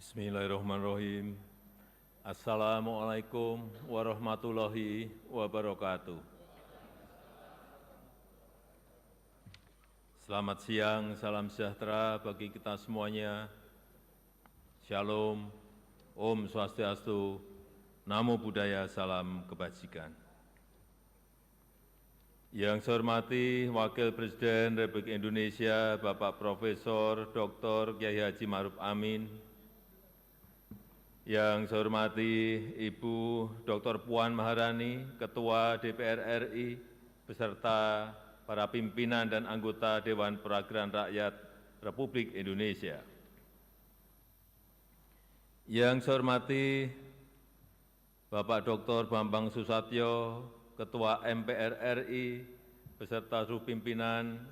Bismillahirrahmanirrahim. Assalamualaikum warahmatullahi wabarakatuh. Selamat siang, salam sejahtera bagi kita semuanya. Shalom, Om Swastiastu, Namo Buddhaya, salam kebajikan. Yang saya hormati Wakil Presiden Republik Indonesia, Bapak Profesor Dr. Kiai Haji Ma'ruf Amin. Yang saya hormati Ibu Dr. Puan Maharani, Ketua DPR RI, beserta para pimpinan dan anggota Dewan Perwakilan Rakyat Republik Indonesia. Yang saya hormati Bapak Dr. Bambang Susatyo, Ketua MPR RI, beserta seluruh pimpinan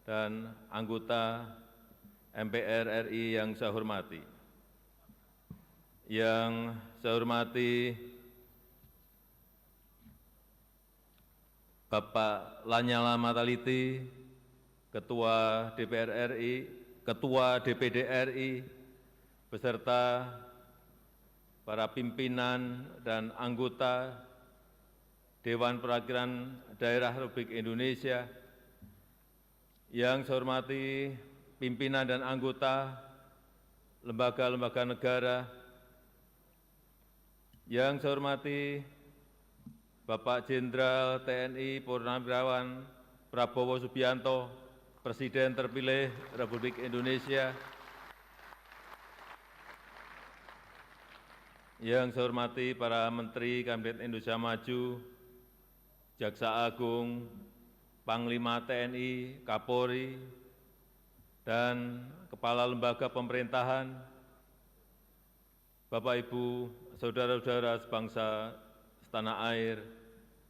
dan anggota MPR RI yang saya hormati. Yang saya hormati Bapak Lanyala Mataliti, Ketua DPR RI, Ketua DPD RI, beserta para pimpinan dan anggota Dewan Perwakilan Daerah Republik Indonesia. Yang saya hormati pimpinan dan anggota lembaga-lembaga negara. Yang saya hormati Bapak Jenderal TNI Purnawirawan Prabowo Subianto, Presiden terpilih Republik Indonesia. Yang saya hormati para Menteri Kabinet Indonesia Maju, Jaksa Agung, Panglima TNI, Kapolri, dan Kepala Lembaga Pemerintahan, Bapak Ibu, saudara-saudara sebangsa setanah air,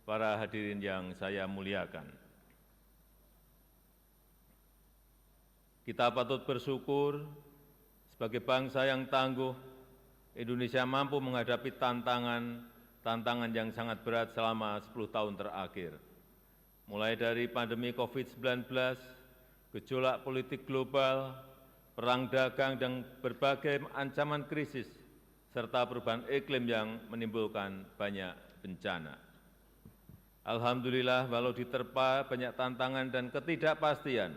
para hadirin yang saya muliakan. Kita patut bersyukur sebagai bangsa yang tangguh, Indonesia mampu menghadapi tantangan yang sangat berat selama 10 tahun terakhir. Mulai dari pandemi COVID-19, gejolak politik global, perang dagang, dan berbagai ancaman krisis, serta perubahan iklim yang menimbulkan banyak bencana. Alhamdulillah, walau diterpa banyak tantangan dan ketidakpastian,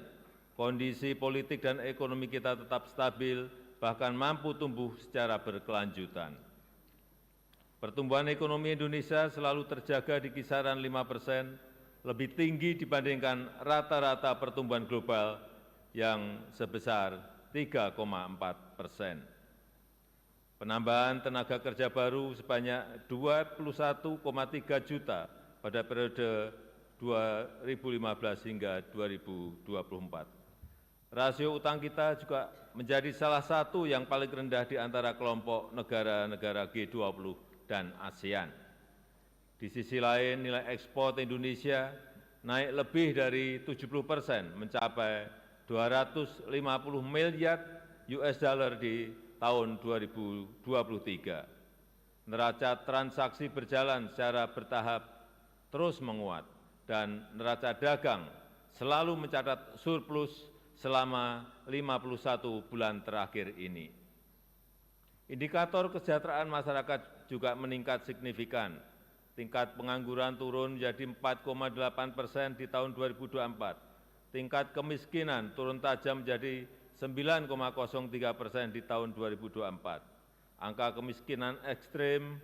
kondisi politik dan ekonomi kita tetap stabil, bahkan mampu tumbuh secara berkelanjutan. Pertumbuhan ekonomi Indonesia selalu terjaga di kisaran 5%, lebih tinggi dibandingkan rata-rata pertumbuhan global yang sebesar 3,4%. Penambahan tenaga kerja baru sebanyak 21,3 juta pada periode 2015 hingga 2024. Rasio utang kita juga menjadi salah satu yang paling rendah di antara kelompok negara-negara G20 dan ASEAN. Di sisi lain, nilai ekspor Indonesia naik lebih dari 70%, mencapai 250 miliar US dollar di tahun 2023. Neraca transaksi berjalan secara bertahap terus menguat dan neraca dagang selalu mencatat surplus selama 51 bulan terakhir ini. Indikator kesejahteraan masyarakat juga meningkat signifikan. Tingkat pengangguran turun menjadi 4,8% di tahun 2024. Tingkat kemiskinan turun tajam menjadi 9,03% di tahun 2024. Angka kemiskinan ekstrim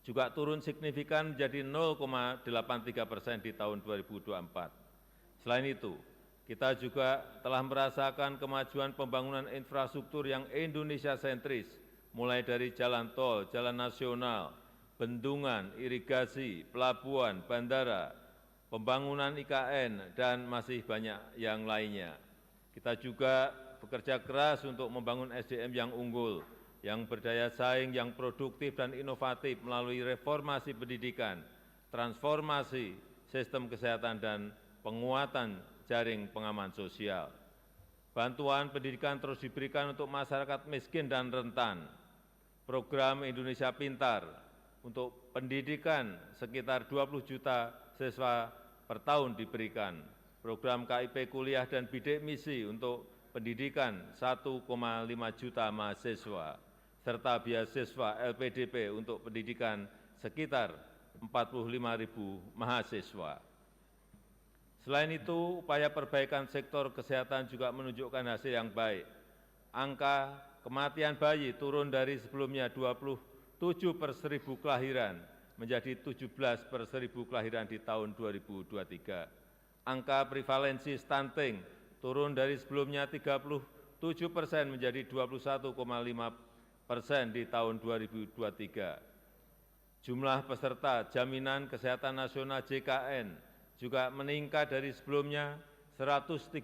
juga turun signifikan menjadi 0,83% di tahun 2024. Selain itu, kita juga telah merasakan kemajuan pembangunan infrastruktur yang Indonesia sentris, mulai dari jalan tol, jalan nasional, bendungan, irigasi, pelabuhan, bandara, pembangunan IKN, dan masih banyak yang lainnya. Kita juga bekerja keras untuk membangun SDM yang unggul, yang berdaya saing, yang produktif dan inovatif melalui reformasi pendidikan, transformasi sistem kesehatan, dan penguatan jaring pengaman sosial. Bantuan pendidikan terus diberikan untuk masyarakat miskin dan rentan. Program Indonesia Pintar untuk pendidikan sekitar 20 juta siswa per tahun diberikan. Program KIP kuliah dan bidik misi untuk pendidikan 1,5 juta mahasiswa, serta beasiswa LPDP untuk pendidikan sekitar 45.000 mahasiswa. Selain itu, upaya perbaikan sektor kesehatan juga menunjukkan hasil yang baik. Angka kematian bayi turun dari sebelumnya 27 per 1.000 kelahiran menjadi 17 per 1.000 kelahiran di tahun 2023. Angka prevalensi stunting turun dari sebelumnya 37% menjadi 21,5% di tahun 2023. Jumlah peserta Jaminan Kesehatan Nasional JKN juga meningkat dari sebelumnya 133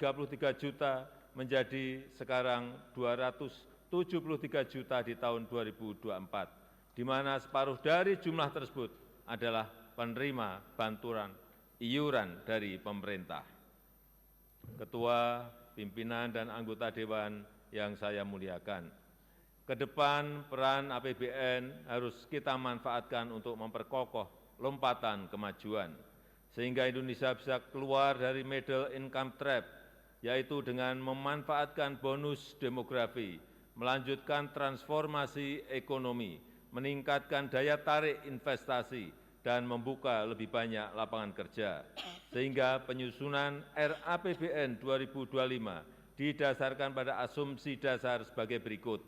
juta menjadi sekarang 273 juta di tahun 2024, di mana separuh dari jumlah tersebut adalah penerima bantuan iuran dari pemerintah. Ketua, pimpinan, dan anggota Dewan yang saya muliakan, ke depan peran APBN harus kita manfaatkan untuk memperkokoh lompatan kemajuan, sehingga Indonesia bisa keluar dari middle income trap, yaitu dengan memanfaatkan bonus demografi, melanjutkan transformasi ekonomi, meningkatkan daya tarik investasi, dan membuka lebih banyak lapangan kerja, sehingga penyusunan RAPBN 2025 didasarkan pada asumsi dasar sebagai berikut.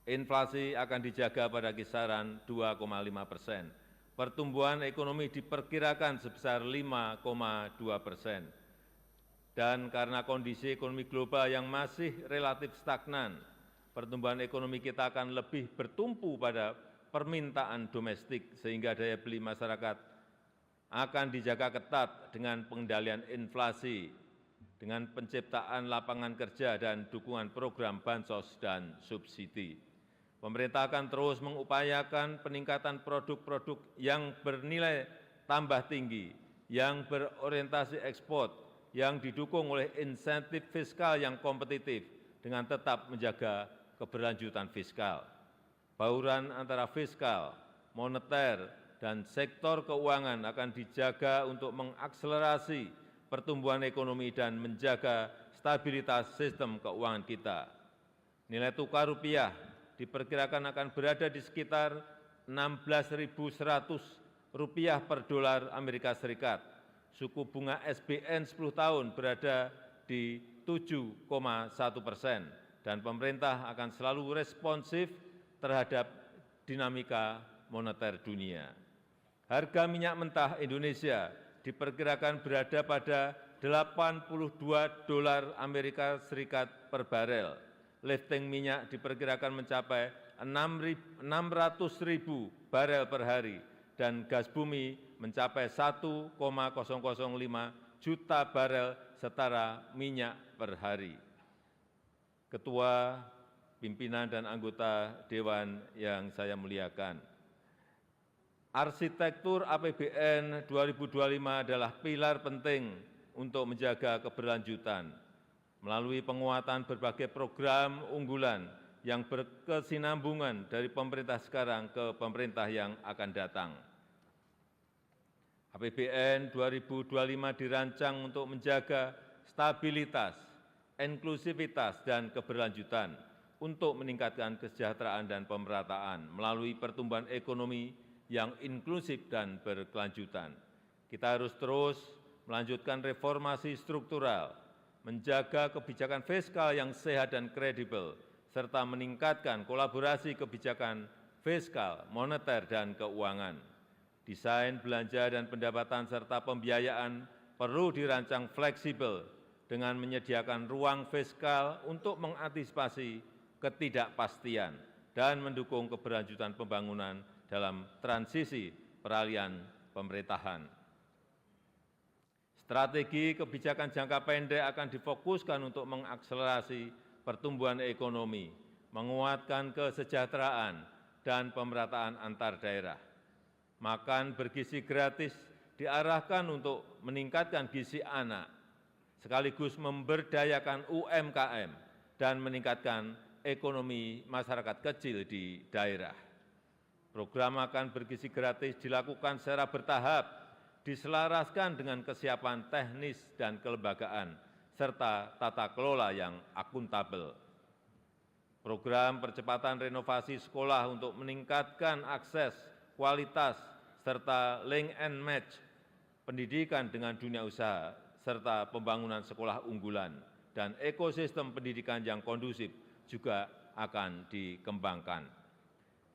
Inflasi akan dijaga pada kisaran 2,5%. Pertumbuhan ekonomi diperkirakan sebesar 5,2%. Dan karena kondisi ekonomi global yang masih relatif stagnan, pertumbuhan ekonomi kita akan lebih bertumpu pada permintaan domestik, sehingga daya beli masyarakat akan dijaga ketat dengan pengendalian inflasi, dengan penciptaan lapangan kerja dan dukungan program bansos dan subsidi. Pemerintah akan terus mengupayakan peningkatan produk-produk yang bernilai tambah tinggi, yang berorientasi ekspor, yang didukung oleh insentif fiskal yang kompetitif dengan tetap menjaga keberlanjutan fiskal. Bauran antara fiskal, moneter, dan sektor keuangan akan dijaga untuk mengakselerasi pertumbuhan ekonomi dan menjaga stabilitas sistem keuangan kita. Nilai tukar rupiah diperkirakan akan berada di sekitar 16.100 rupiah per dolar Amerika Serikat. Suku bunga SBN 10 tahun berada di 7,1%, dan pemerintah akan selalu responsif terhadap dinamika moneter dunia. Harga minyak mentah Indonesia diperkirakan berada pada 82 dolar Amerika Serikat per barel. Lifting minyak diperkirakan mencapai 600.000 barel per hari, dan gas bumi mencapai 1,005 juta barel setara minyak per hari. Ketua, pimpinan, dan anggota Dewan yang saya muliakan, arsitektur APBN 2025 adalah pilar penting untuk menjaga keberlanjutan melalui penguatan berbagai program unggulan yang berkesinambungan dari pemerintah sekarang ke pemerintah yang akan datang. APBN 2025 dirancang untuk menjaga stabilitas, inklusivitas, dan keberlanjutan untuk meningkatkan kesejahteraan dan pemerataan melalui pertumbuhan ekonomi yang inklusif dan berkelanjutan. Kita harus terus melanjutkan reformasi struktural, menjaga kebijakan fiskal yang sehat dan kredibel, serta meningkatkan kolaborasi kebijakan fiskal, moneter, dan keuangan. Desain belanja dan pendapatan serta pembiayaan perlu dirancang fleksibel dengan menyediakan ruang fiskal untuk mengantisipasi ketidakpastian dan mendukung keberlanjutan pembangunan dalam transisi peralihan pemerintahan. Strategi kebijakan jangka pendek akan difokuskan untuk mengakselerasi pertumbuhan ekonomi, menguatkan kesejahteraan, dan pemerataan antar daerah. Makan bergizi gratis diarahkan untuk meningkatkan gizi anak, sekaligus memberdayakan UMKM dan meningkatkan ekonomi masyarakat kecil di daerah. Program makan bergizi gratis dilakukan secara bertahap, diselaraskan dengan kesiapan teknis dan kelembagaan, serta tata kelola yang akuntabel. Program percepatan renovasi sekolah untuk meningkatkan akses, kualitas, serta link and match pendidikan dengan dunia usaha, serta pembangunan sekolah unggulan dan ekosistem pendidikan yang kondusif juga akan dikembangkan.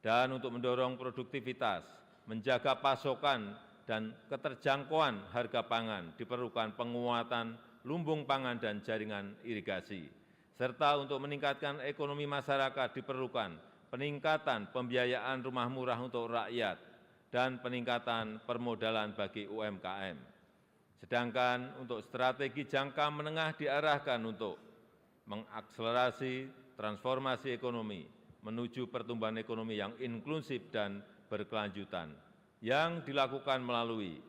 Dan untuk mendorong produktivitas, menjaga pasokan dan keterjangkauan harga pangan, diperlukan penguatan lumbung pangan dan jaringan irigasi. Serta untuk meningkatkan ekonomi masyarakat diperlukan peningkatan pembiayaan rumah murah untuk rakyat dan peningkatan permodalan bagi UMKM. Sedangkan untuk strategi jangka menengah diarahkan untuk mengakselerasi transformasi ekonomi menuju pertumbuhan ekonomi yang inklusif dan berkelanjutan yang dilakukan melalui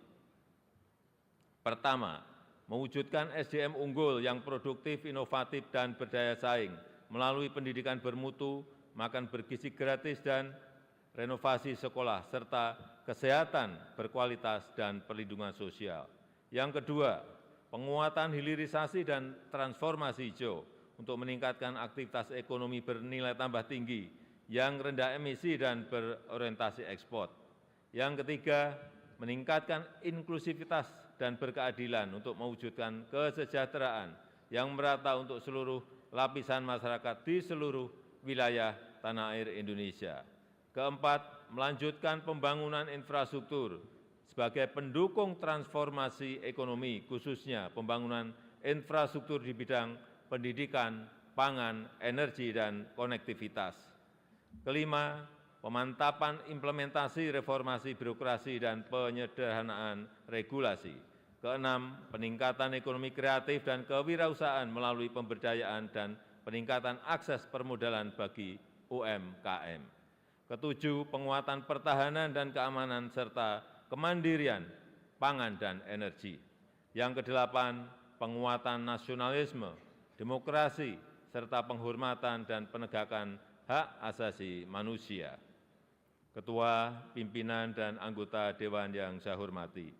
pertama, mewujudkan SDM unggul yang produktif, inovatif, dan berdaya saing melalui pendidikan bermutu, makan bergizi gratis, dan renovasi sekolah, serta kesehatan berkualitas dan perlindungan sosial. Yang kedua, penguatan hilirisasi dan transformasi hijau untuk meningkatkan aktivitas ekonomi bernilai tambah tinggi yang rendah emisi dan berorientasi ekspor. Yang ketiga, meningkatkan inklusivitas dan berkeadilan untuk mewujudkan kesejahteraan yang merata untuk seluruh lapisan masyarakat di seluruh wilayah tanah air Indonesia. Keempat, melanjutkan pembangunan infrastruktur sebagai pendukung transformasi ekonomi, khususnya pembangunan infrastruktur di bidang pendidikan, pangan, energi, dan konektivitas. Kelima, pemantapan implementasi reformasi birokrasi dan penyederhanaan regulasi. Keenam, peningkatan ekonomi kreatif dan kewirausahaan melalui pemberdayaan dan peningkatan akses permodalan bagi UMKM. Ketujuh, penguatan pertahanan dan keamanan serta kemandirian pangan dan energi. Yang kedelapan, penguatan nasionalisme, demokrasi, serta penghormatan dan penegakan hak asasi manusia. Ketua, pimpinan, dan anggota Dewan yang saya hormati,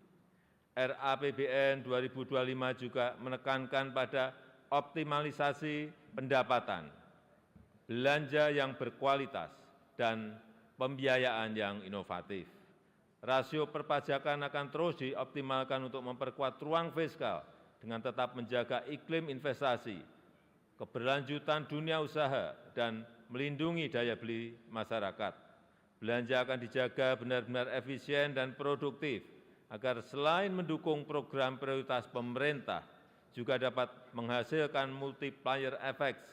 RAPBN 2025 juga menekankan pada optimalisasi pendapatan, belanja yang berkualitas, dan pembiayaan yang inovatif. Rasio perpajakan akan terus dioptimalkan untuk memperkuat ruang fiskal dengan tetap menjaga iklim investasi, keberlanjutan dunia usaha, dan melindungi daya beli masyarakat. Belanja akan dijaga benar-benar efisien dan produktif, agar selain mendukung program prioritas pemerintah, juga dapat menghasilkan multiplier effects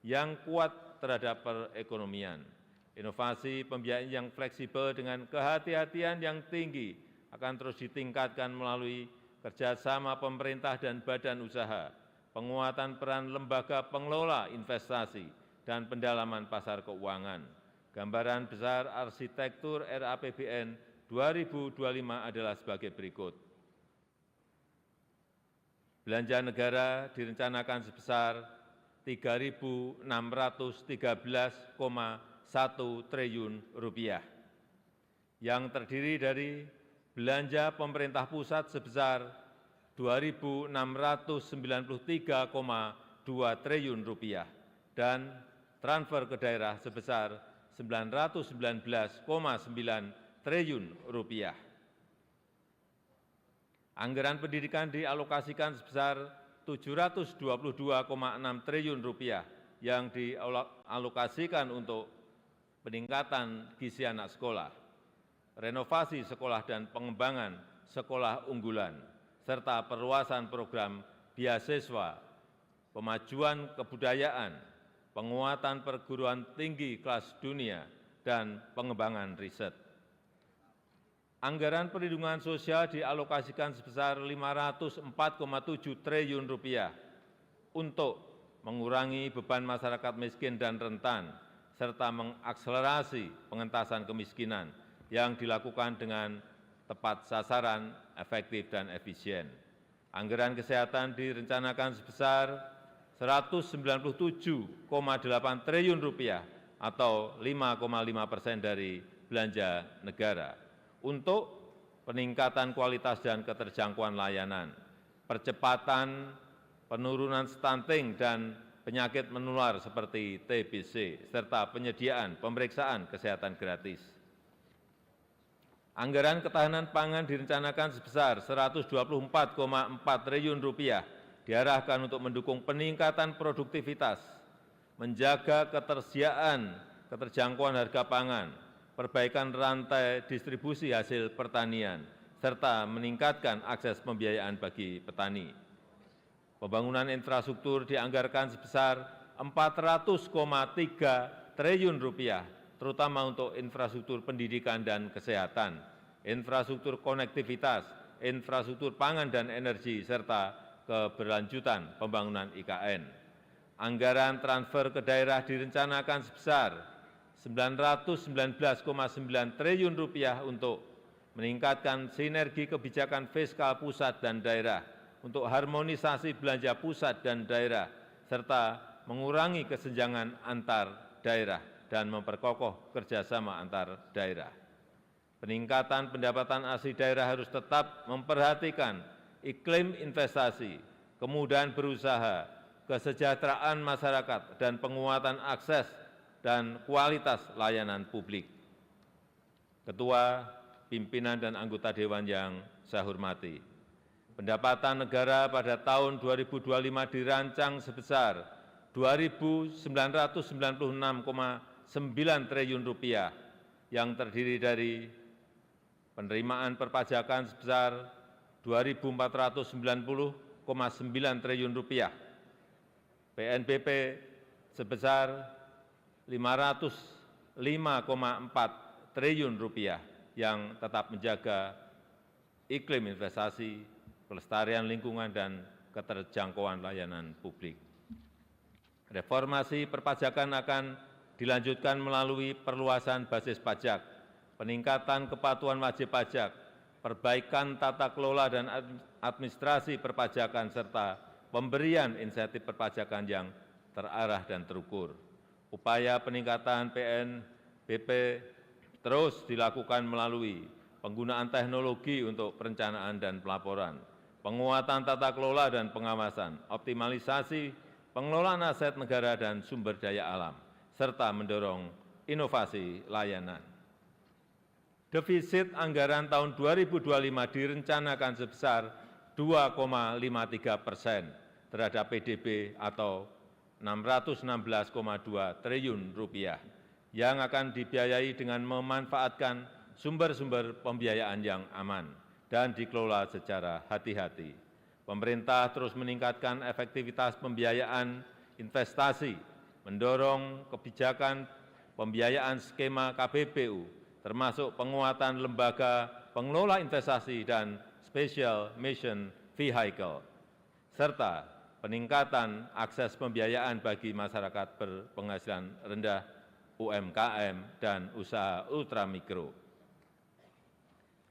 yang kuat terhadap perekonomian. Inovasi pembiayaan yang fleksibel dengan kehati-hatian yang tinggi akan terus ditingkatkan melalui kerjasama pemerintah dan badan usaha, penguatan peran lembaga pengelola investasi, dan pendalaman pasar keuangan. Gambaran besar arsitektur RAPBN 2025 adalah sebagai berikut. Belanja negara direncanakan sebesar Rp3.613,1 triliun, yang terdiri dari belanja pemerintah pusat sebesar Rp2.693,2 triliun dan transfer ke daerah sebesar Rp919,9 triliun. Anggaran pendidikan dialokasikan sebesar Rp722,6 triliun yang dialokasikan untuk peningkatan gizi anak sekolah, renovasi sekolah dan pengembangan sekolah unggulan, serta perluasan program beasiswa, pemajuan kebudayaan, penguatan perguruan tinggi kelas dunia, dan pengembangan riset. Anggaran perlindungan sosial dialokasikan sebesar Rp504,7 triliun untuk mengurangi beban masyarakat miskin dan rentan, serta mengakselerasi pengentasan kemiskinan yang dilakukan dengan tepat sasaran, efektif, dan efisien. Anggaran kesehatan direncanakan sebesar Rp197,8 triliun atau 5,5% dari belanja negara untuk peningkatan kualitas dan keterjangkauan layanan, percepatan penurunan stunting dan penyakit menular seperti TBC, serta penyediaan pemeriksaan kesehatan gratis. Anggaran ketahanan pangan direncanakan sebesar Rp124,4 triliun diarahkan untuk mendukung peningkatan produktivitas, menjaga ketersediaan, keterjangkauan harga pangan, perbaikan rantai distribusi hasil pertanian, serta meningkatkan akses pembiayaan bagi petani. Pembangunan infrastruktur dianggarkan sebesar Rp400,3 triliun, terutama untuk infrastruktur pendidikan dan kesehatan, infrastruktur konektivitas, infrastruktur pangan dan energi, serta keberlanjutan pembangunan IKN. Anggaran transfer ke daerah direncanakan sebesar Rp919,9 triliun untuk meningkatkan sinergi kebijakan fiskal pusat dan daerah, untuk harmonisasi belanja pusat dan daerah, serta mengurangi kesenjangan antar daerah dan memperkokoh kerjasama antar daerah. Peningkatan pendapatan asli daerah harus tetap memperhatikan iklim investasi, kemudahan berusaha, kesejahteraan masyarakat, dan penguatan akses dan kualitas layanan publik. Ketua, pimpinan, dan anggota Dewan yang saya hormati, pendapatan negara pada tahun 2025 dirancang sebesar Rp2.996,9 triliun yang terdiri dari penerimaan perpajakan sebesar Rp2.490,9 triliun, PNBP sebesar Rp505,4 triliun yang tetap menjaga iklim investasi, kelestarian lingkungan, dan keterjangkauan layanan publik. Reformasi perpajakan akan dilanjutkan melalui perluasan basis pajak, peningkatan kepatuhan wajib pajak, perbaikan tata kelola dan administrasi perpajakan, serta pemberian insentif perpajakan yang terarah dan terukur. Upaya peningkatan PNBP terus dilakukan melalui penggunaan teknologi untuk perencanaan dan pelaporan, penguatan tata kelola dan pengawasan, optimalisasi pengelolaan aset negara dan sumber daya alam, serta mendorong inovasi layanan. Defisit anggaran tahun 2025 direncanakan sebesar 2,53% terhadap PDB atau Rp616,2 triliun yang akan dibiayai dengan memanfaatkan sumber-sumber pembiayaan yang aman dan dikelola secara hati-hati. Pemerintah terus meningkatkan efektivitas pembiayaan investasi, mendorong kebijakan pembiayaan skema KPBU, termasuk penguatan lembaga pengelola investasi dan special mission vehicle, serta peningkatan akses pembiayaan bagi masyarakat berpenghasilan rendah, UMKM, dan usaha ultramikro.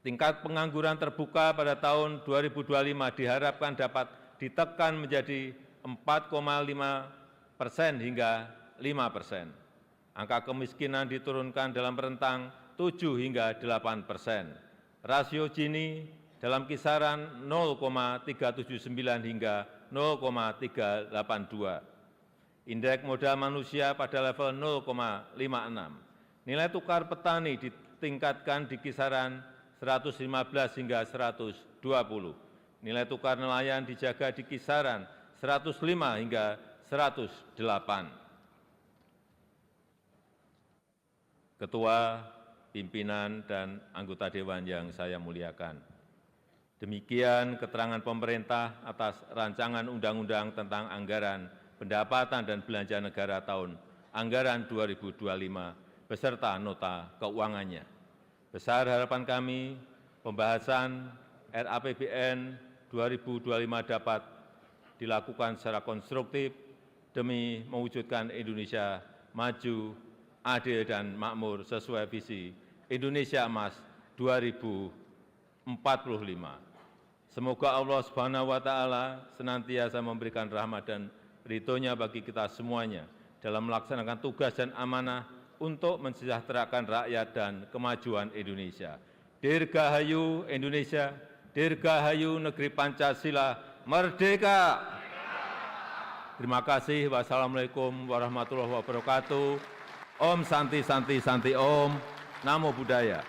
Tingkat pengangguran terbuka pada tahun 2025 diharapkan dapat ditekan menjadi 4,5% hingga 5%. Angka kemiskinan diturunkan dalam rentang 7 hingga 8%. Rasio Gini dalam kisaran 0,379 hingga 0,382. Indeks modal manusia pada level 0,56. Nilai tukar petani ditingkatkan di kisaran 115 hingga 120. Nilai tukar nelayan dijaga di kisaran 105 hingga 108. Ketua, pimpinan, dan anggota Dewan yang saya muliakan, demikian keterangan pemerintah atas rancangan undang-undang tentang anggaran pendapatan dan belanja negara tahun anggaran 2025 beserta nota keuangannya. Besar harapan kami pembahasan RAPBN 2025 dapat dilakukan secara konstruktif demi mewujudkan Indonesia maju, adil, dan makmur sesuai visi Indonesia Emas 2045. Semoga Allah Subhanahu wa Ta'ala senantiasa memberikan rahmat dan ridho-Nya bagi kita semuanya dalam melaksanakan tugas dan amanah untuk mensejahterakan rakyat dan kemajuan Indonesia. Dirgahayu Indonesia, dirgahayu negeri Pancasila, merdeka! Terima kasih. Wassalamualaikum warahmatullahi wabarakatuh. Om Santi Santi Santi Om. Namo Buddhaya.